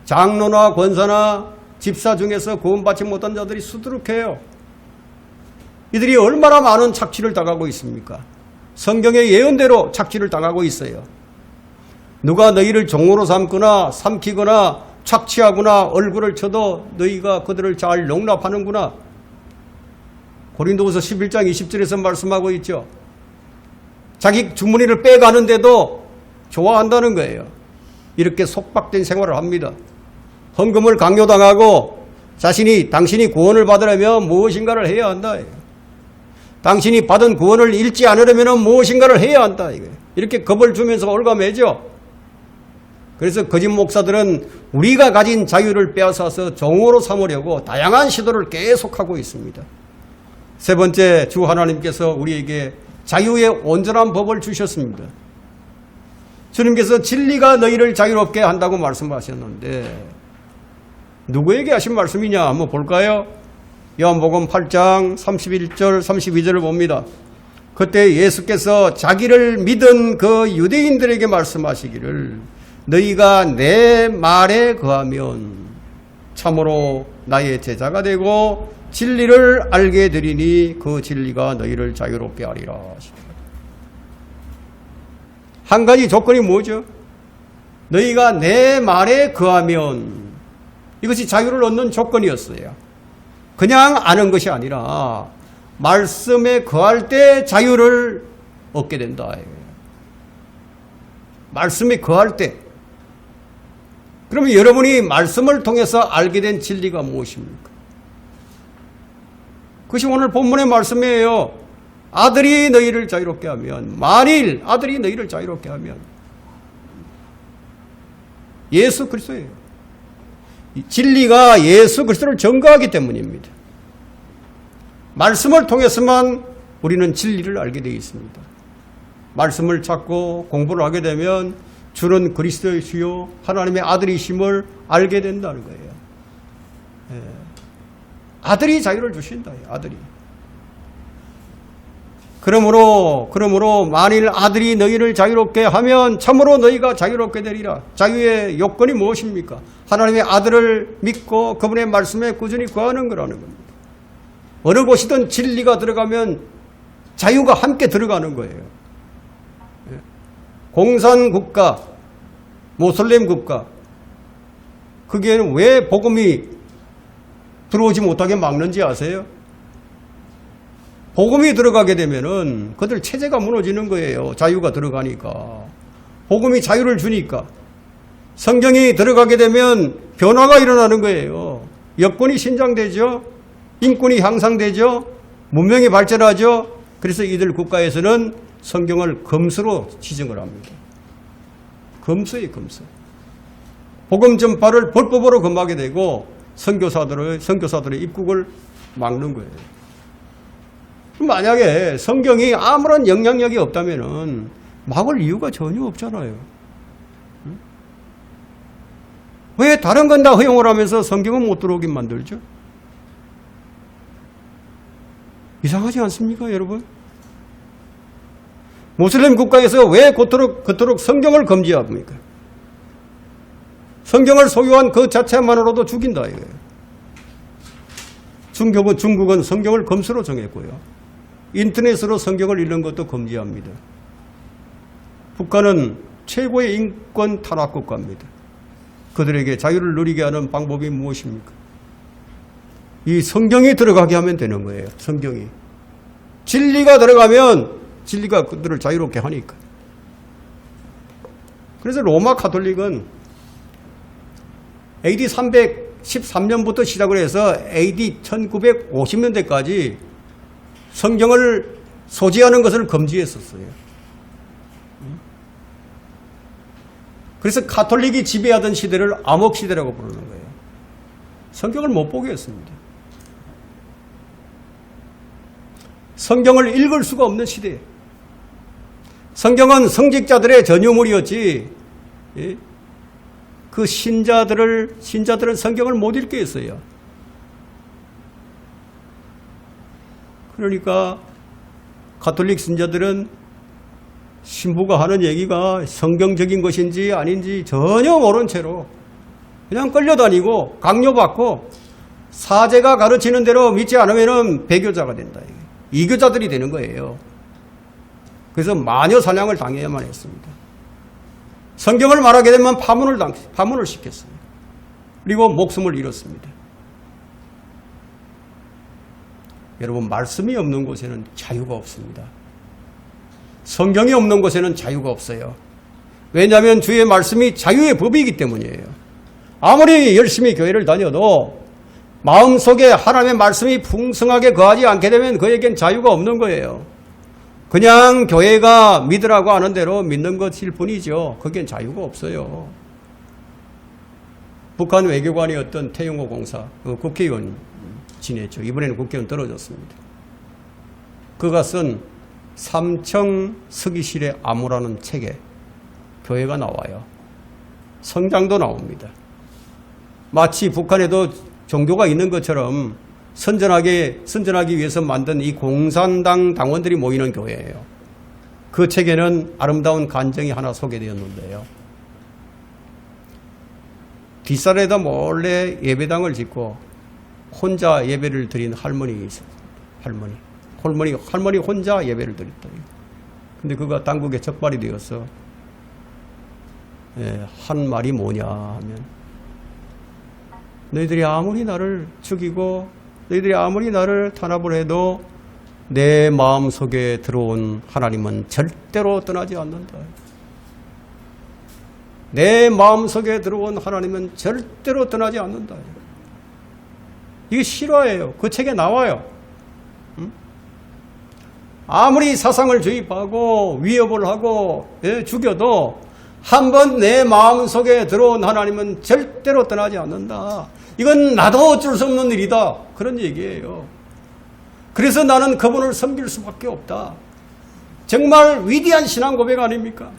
장로나 권사나 집사 중에서 구원받지 못한 자들이 수두룩해요. 이들이 얼마나 많은 착취를 당하고 있습니까? 성경의 예언대로 착취를 당하고 있어요. 누가 너희를 종으로 삼거나 삼키거나 착취하거나 얼굴을 쳐도 너희가 그들을 잘 용납하는구나. 고린도후서 11장 20절에서 말씀하고 있죠. 자기 주머니를 빼가는데도 좋아한다는 거예요. 이렇게 속박된 생활을 합니다. 헌금을 강요당하고 당신이 구원을 받으려면 무엇인가를 해야 한다. 당신이 받은 구원을 잃지 않으려면 무엇인가를 해야 한다. 이렇게 겁을 주면서 올가매죠. 그래서 거짓 목사들은 우리가 가진 자유를 빼앗아서 종으로 삼으려고 다양한 시도를 계속하고 있습니다. 세 번째, 주 하나님께서 우리에게 자유의 온전한 법을 주셨습니다. 주님께서 진리가 너희를 자유롭게 한다고 말씀하셨는데 누구에게 하신 말씀이냐 한번 볼까요? 요한복음 8장 31절 32절을 봅니다. 그때 예수께서 자기를 믿은 그 유대인들에게 말씀하시기를 너희가 내 말에 거하면 참으로 나의 제자가 되고 진리를 알게 되리니 그 진리가 너희를 자유롭게 하리라. 한 가지 조건이 뭐죠? 너희가 내 말에 거하면, 이것이 자유를 얻는 조건이었어요. 그냥 아는 것이 아니라 말씀에 거할 때 자유를 얻게 된다. 말씀에 거할 때. 그러면 여러분이 말씀을 통해서 알게 된 진리가 무엇입니까? 그것이 오늘 본문의 말씀이에요. 아들이 너희를 자유롭게 하면, 만일 아들이 너희를 자유롭게 하면 예수 그리스도예요. 진리가 예수 그리스도를 증거하기 때문입니다. 말씀을 통해서만 우리는 진리를 알게 되어 있습니다. 말씀을 찾고 공부를 하게 되면 주는 그리스도의 주요 하나님의 아들이심을 알게 된다는 거예요. 아들이 자유를 주신다. 아들이. 그러므로 만일 아들이 너희를 자유롭게 하면 참으로 너희가 자유롭게 되리라. 자유의 요건이 무엇입니까? 하나님의 아들을 믿고 그분의 말씀에 꾸준히 거하는 거라는 겁니다. 어느 곳이든 진리가 들어가면 자유가 함께 들어가는 거예요. 공산국가, 모슬렘 국가, 거기에는 왜 복음이 들어오지 못하게 막는지 아세요? 복음이 들어가게 되면은 그들 체제가 무너지는 거예요. 자유가 들어가니까. 복음이 자유를 주니까. 성경이 들어가게 되면 변화가 일어나는 거예요. 여건이 신장되죠. 인권이 향상되죠. 문명이 발전하죠. 그래서 이들 국가에서는 성경을 금수로 지정을 합니다. 금수예요, 금수. 복음 전파를 불법으로 금하게 되고 선교사들의 입국을 막는 거예요. 만약에 성경이 아무런 영향력이 없다면은 막을 이유가 전혀 없잖아요. 왜 다른 건 다 허용을 하면서 성경은 못 들어오게 만들죠? 이상하지 않습니까, 여러분? 모슬렘 국가에서 왜 그토록 성경을 금지합니까? 성경을 소유한 그 자체만으로도 죽인다 이거예요. 중국은 성경을 금수로 정했고요. 인터넷으로 성경을 읽는 것도 금지합니다. 북한은 최고의 인권 탄압 국가입니다. 그들에게 자유를 누리게 하는 방법이 무엇입니까? 이 성경이 들어가게 하면 되는 거예요. 성경이. 진리가 들어가면 진리가 그들을 자유롭게 하니까. 그래서 로마 가톨릭은 AD 313년부터 시작을 해서 AD 1950년대까지 성경을 소지하는 것을 금지했었어요. 그래서 가톨릭이 지배하던 시대를 암흑시대라고 부르는 거예요. 성경을 못 보게 했습니다. 성경을 읽을 수가 없는 시대에 성경은 성직자들의 전유물이었지 그 신자들은 성경을 못 읽게 했어요. 그러니까 가톨릭 신자들은 신부가 하는 얘기가 성경적인 것인지 아닌지 전혀 모른 채로 그냥 끌려다니고 강요받고 사제가 가르치는 대로 믿지 않으면 배교자가 된다. 이교자들이 되는 거예요. 그래서 마녀 사냥을 당해야만 했습니다. 성경을 말하게 되면 파문을 시켰어요. 그리고 목숨을 잃었습니다. 여러분, 말씀이 없는 곳에는 자유가 없습니다. 성경이 없는 곳에는 자유가 없어요. 왜냐하면 주의 말씀이 자유의 법이기 때문이에요. 아무리 열심히 교회를 다녀도 마음속에 하나님의 말씀이 풍성하게 거하지 않게 되면 그에겐 자유가 없는 거예요. 그냥 교회가 믿으라고 하는 대로 믿는 것일 뿐이죠. 거기엔 자유가 없어요. 북한 외교관이었던 태영호 공사, 국회의원 지냈죠. 이번에는 국회의원 떨어졌습니다. 그가 쓴 삼청 서기실의 암호라는 책에 교회가 나와요. 성장도 나옵니다. 마치 북한에도 종교가 있는 것처럼 선전하기 위해서 만든 이 공산당 당원들이 모이는 교회예요. 그 책에는 아름다운 간증이 하나 소개되었는데요. 뒷산에다 몰래 예배당을 짓고 혼자 예배를 드린 할머니 있어요. 할머니 혼자 예배를 드렸다. 근데 그가 당국에 적발이 되어서 한 말이 뭐냐 하면 너희들이 아무리 나를 죽이고 너희들이 아무리 나를 탄압을 해도 내 마음속에 들어온 하나님은 절대로 떠나지 않는다. 내 마음속에 들어온 하나님은 절대로 떠나지 않는다. 이게 실화예요. 그 책에 나와요. 아무리 사상을 주입하고 위협을 하고 죽여도 한번 내 마음속에 들어온 하나님은 절대로 떠나지 않는다. 이건 나도 어쩔 수 없는 일이다. 그런 얘기예요. 그래서 나는 그분을 섬길 수밖에 없다. 정말 위대한 신앙 고백 아닙니까?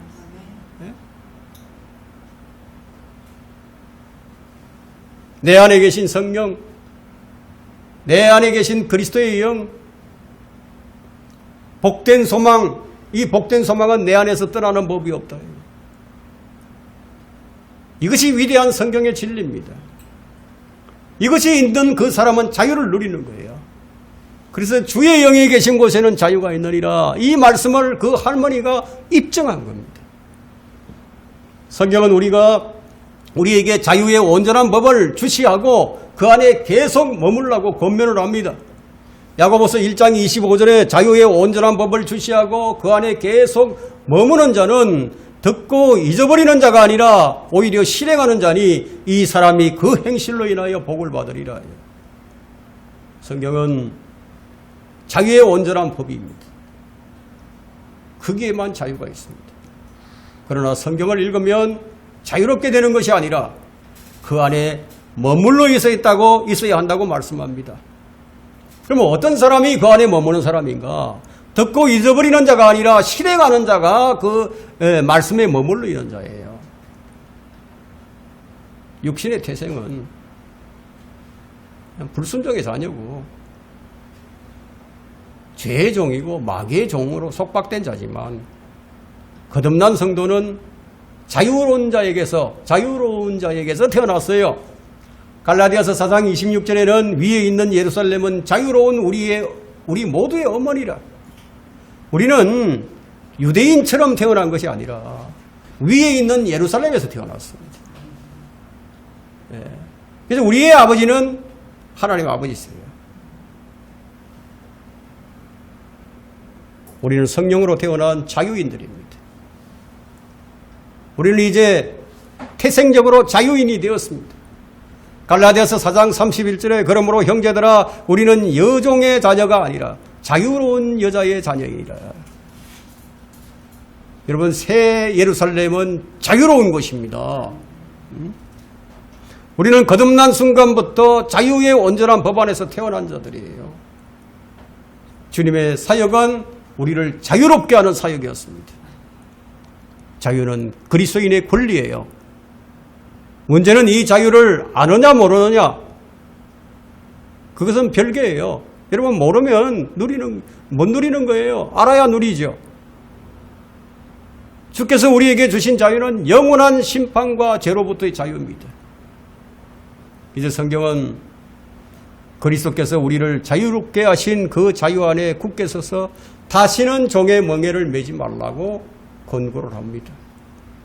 내 안에 계신 성령, 내 안에 계신 그리스도의 영, 복된 소망, 이 복된 소망은 내 안에서 떠나는 법이 없다. 이것이 위대한 성경의 진리입니다. 이것이 있는 그 사람은 자유를 누리는 거예요. 그래서 주의 영이 계신 곳에는 자유가 있느니라. 이 말씀을 그 할머니가 입증한 겁니다. 성경은 우리에게 자유의 온전한 법을 주시하고 그 안에 계속 머물라고 권면을 합니다. 야고보서 1장 25절에 자유의 온전한 법을 주시하고 그 안에 계속 머무는 자는 듣고 잊어버리는 자가 아니라 오히려 실행하는 자니 이 사람이 그 행실로 인하여 복을 받으리라. 성경은 자유의 온전한 법입니다. 거기에만 자유가 있습니다. 그러나 성경을 읽으면 자유롭게 되는 것이 아니라 그 안에 머물러 있어야 한다고 말씀합니다. 그러면 어떤 사람이 그 안에 머무는 사람인가? 듣고 잊어버리는 자가 아니라 실행하는 자가 그 말씀에 머물러 있는 자예요. 육신의 태생은 그냥 불순종의 자녀고 죄의 종이고 마귀의 종으로 속박된 자지만 거듭난 성도는 자유로운 자에게서 태어났어요. 갈라디아서 4장 26절에는 위에 있는 예루살렘은 자유로운 우리 모두의 어머니라. 우리는 유대인처럼 태어난 것이 아니라 위에 있는 예루살렘에서 태어났습니다. 그래서 우리의 아버지는 하나님 아버지세요. 우리는 성령으로 태어난 자유인들입니다. 우리는 이제 태생적으로 자유인이 되었습니다. 갈라디아서 4장 31절에 그러므로 형제들아 우리는 여종의 자녀가 아니라 자유로운 여자의 자녀이라. 여러분 새 예루살렘은 자유로운 곳입니다. 우리는 거듭난 순간부터 자유의 온전한 법 안에서 태어난 자들이에요. 주님의 사역은 우리를 자유롭게 하는 사역이었습니다. 자유는 그리스도인의 권리예요. 문제는 이 자유를 아느냐 모르느냐, 그것은 별개예요. 여러분 모르면 못 누리는 거예요. 알아야 누리죠. 주께서 우리에게 주신 자유는 영원한 심판과 죄로부터의 자유입니다. 이제 성경은 그리스도께서 우리를 자유롭게 하신 그 자유 안에 굳게 서서 다시는 종의 멍에를 매지 말라고 권고를 합니다.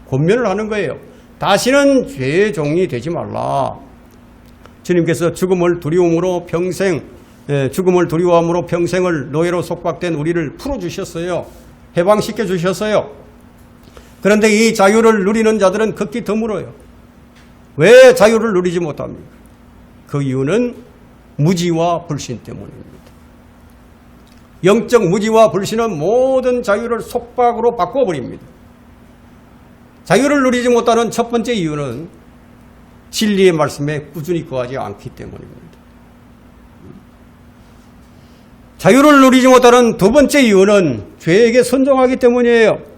권면을 하는 거예요. 다시는 죄의 종이 되지 말라. 주님께서 죽음을 두려움으로 평생을 노예로 속박된 우리를 풀어주셨어요. 해방시켜 주셨어요. 그런데 이 자유를 누리는 자들은 극히 드물어요. 왜 자유를 누리지 못합니까? 그 이유는 무지와 불신 때문입니다. 영적 무지와 불신은 모든 자유를 속박으로 바꿔버립니다. 자유를 누리지 못하는 첫 번째 이유는 진리의 말씀에 꾸준히 거하지 않기 때문입니다. 자유를 누리지 못하는 두 번째 이유는 죄에게 순종하기 때문이에요.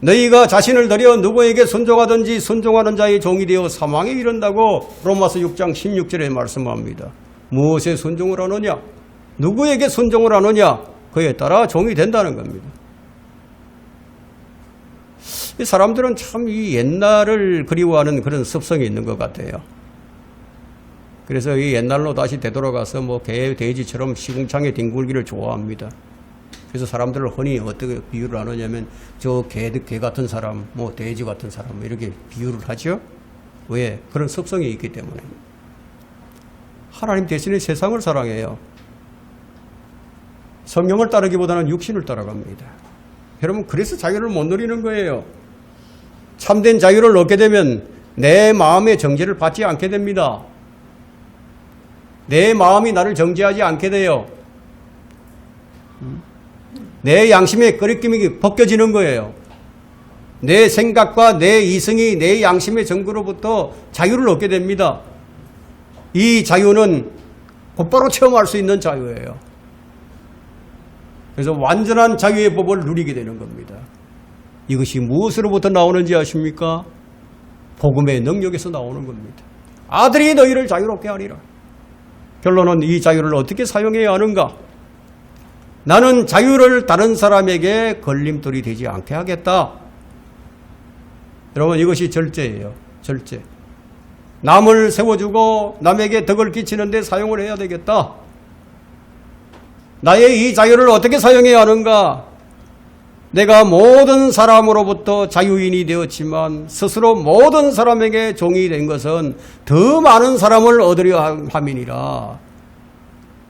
너희가 자신을 들여 누구에게 순종하든지 순종하는 자의 종이 되어 사망에 이른다고 로마서 6장 16절에 말씀합니다. 무엇에 순종을 하느냐? 누구에게 순종을 하느냐? 그에 따라 종이 된다는 겁니다. 이 사람들은 참 이 옛날을 그리워하는 그런 습성이 있는 것 같아요. 그래서 이 옛날로 다시 되돌아가서 뭐 개, 돼지처럼 시궁창에 뒹굴기를 좋아합니다. 그래서 사람들을 흔히 어떻게 비유를 하느냐면 저 개 같은 사람, 뭐 돼지 같은 사람 이렇게 비유를 하죠. 왜? 그런 습성이 있기 때문에. 하나님 대신에 세상을 사랑해요. 성령을 따르기보다는 육신을 따라갑니다. 여러분 그래서 자유를 못 누리는 거예요. 참된 자유를 얻게 되면 내 마음의 정죄를 받지 않게 됩니다. 내 마음이 나를 정죄하지 않게 돼요. 내 양심의 끄리낌이 벗겨지는 거예요. 내 생각과 내 이성이 내 양심의 정거로부터 자유를 얻게 됩니다. 이 자유는 곧바로 체험할 수 있는 자유예요. 그래서 완전한 자유의 법을 누리게 되는 겁니다. 이것이 무엇으로부터 나오는지 아십니까? 복음의 능력에서 나오는 겁니다. 아들이 너희를 자유롭게 하리라. 결론은 이 자유를 어떻게 사용해야 하는가? 나는 자유를 다른 사람에게 걸림돌이 되지 않게 하겠다. 여러분 이것이 절제예요. 절제. 남을 세워주고 남에게 덕을 끼치는데 사용을 해야 되겠다. 나의 이 자유를 어떻게 사용해야 하는가? 내가 모든 사람으로부터 자유인이 되었지만 스스로 모든 사람에게 종이 된 것은 더 많은 사람을 얻으려 함이니라.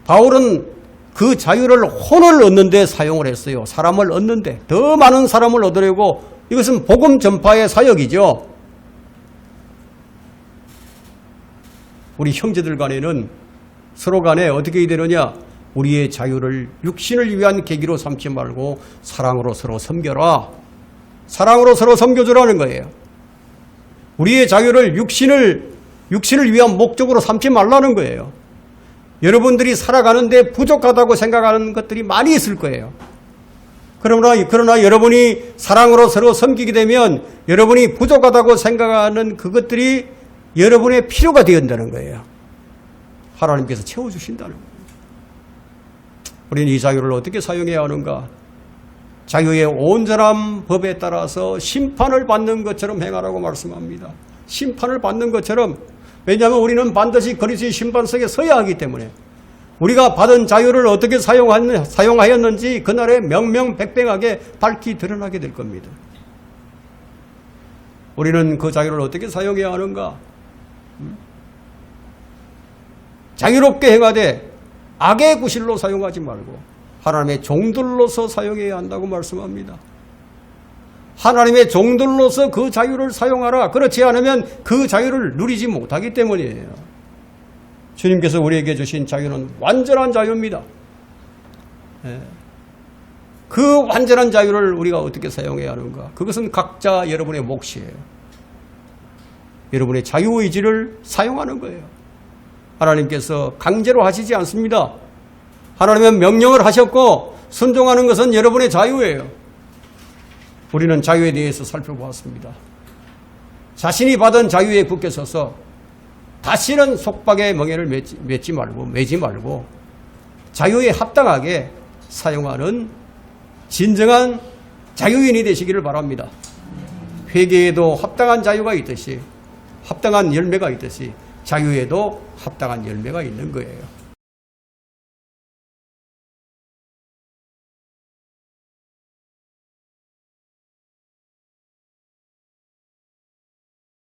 바울은 그 자유를 혼을 얻는 데 사용을 했어요. 사람을 얻는데 더 많은 사람을 얻으려고. 이것은 복음 전파의 사역이죠. 우리 형제들 간에는 서로 간에 어떻게 해야 되느냐? 우리의 자유를 육신을 위한 계기로 삼지 말고 사랑으로 서로 섬겨라. 사랑으로 서로 섬겨주라는 거예요. 우리의 자유를 육신을 위한 목적으로 삼지 말라는 거예요. 여러분들이 살아가는데 부족하다고 생각하는 것들이 많이 있을 거예요. 그러나 여러분이 사랑으로 서로 섬기게 되면 여러분이 부족하다고 생각하는 그것들이 여러분의 필요가 되어진다는 거예요. 하나님께서 채워주신다는 거예요. 우리는 이 자유를 어떻게 사용해야 하는가? 자유의 온전한 법에 따라서 심판을 받는 것처럼 행하라고 말씀합니다. 심판을 받는 것처럼. 왜냐하면 우리는 반드시 그리스도의 심판석에 서야 하기 때문에 우리가 받은 자유를 어떻게 사용하였는지 그날에 명명백백하게 밝히 드러나게 될 겁니다. 우리는 그 자유를 어떻게 사용해야 하는가? 자유롭게 행하되 악의 구실로 사용하지 말고 하나님의 종들로서 사용해야 한다고 말씀합니다. 하나님의 종들로서 그 자유를 사용하라. 그렇지 않으면 그 자유를 누리지 못하기 때문이에요. 주님께서 우리에게 주신 자유는 완전한 자유입니다. 그 완전한 자유를 우리가 어떻게 사용해야 하는가? 그것은 각자 여러분의 몫이에요. 여러분의 자유의지를 사용하는 거예요. 하나님께서 강제로 하시지 않습니다. 하나님은 명령을 하셨고 순종하는 것은 여러분의 자유예요. 우리는 자유에 대해서 살펴보았습니다. 자신이 받은 자유에 굳게 서서 다시는 속박의 멍에를 매지 말고 자유에 합당하게 사용하는 진정한 자유인이 되시기를 바랍니다. 회개에도 합당한 자유가 있듯이 합당한 열매가 있듯이 자유에도 합당한 열매가 있는 거예요.